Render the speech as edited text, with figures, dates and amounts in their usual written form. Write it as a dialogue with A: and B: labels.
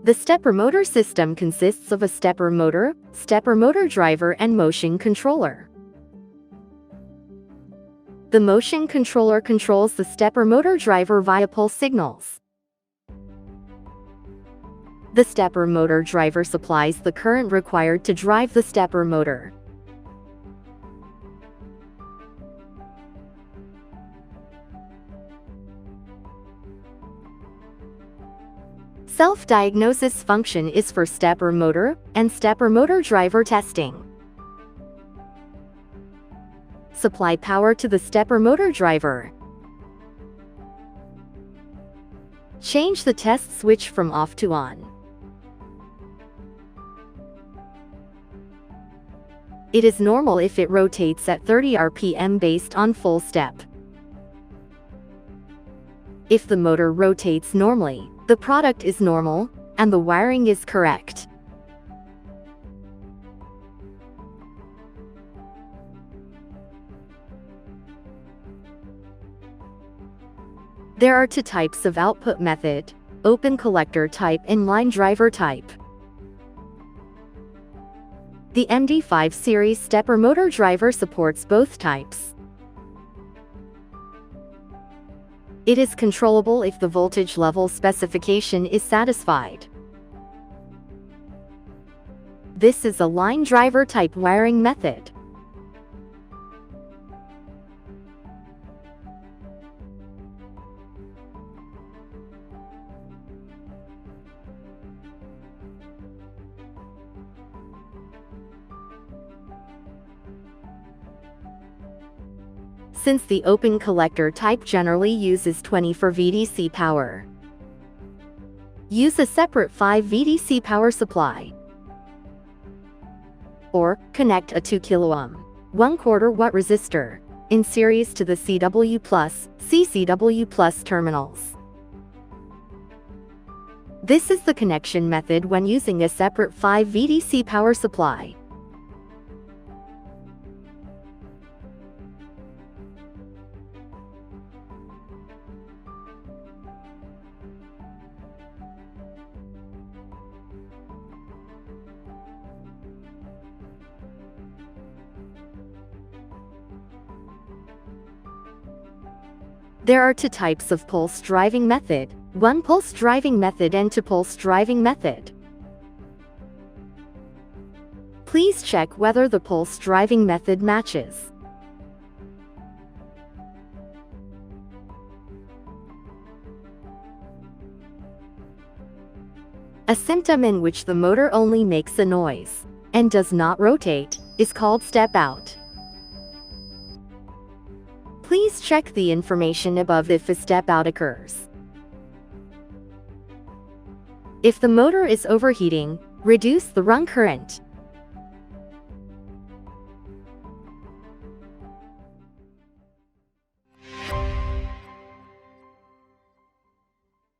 A: The stepper motor system consists of a stepper motor driver and motion controller. The motion controller controls the stepper motor driver via pulse signals. The stepper motor driver supplies the current required to drive the stepper motor. Self-diagnosis function is for stepper motor and stepper motor driver testing. Supply power to the stepper motor driver. Change the test switch from off to on. It is normal if it rotates at 30 RPM based on full step. If the motor rotates normally, the product is normal, and the wiring is correct. There are two types of output method: open collector type and line driver type. The MD5 series stepper motor driver supports both types. It is controllable if the voltage level specification is satisfied. This is a line driver type wiring method. Since the open collector type generally uses 24 VDC power, use a separate 5 VDC power supply. Or, connect a 2 kΩ, 1/4 watt resistor in series to the CW+, CCW+ terminals. This is the connection method when using a separate 5 VDC power supply. There are two types of pulse driving method: one pulse driving method and two pulse driving method. Please check whether the pulse driving method matches. A symptom in which the motor only makes a noise and does not rotate is called step out. Please check the information above if a step out occurs. If the motor is overheating, reduce the run current.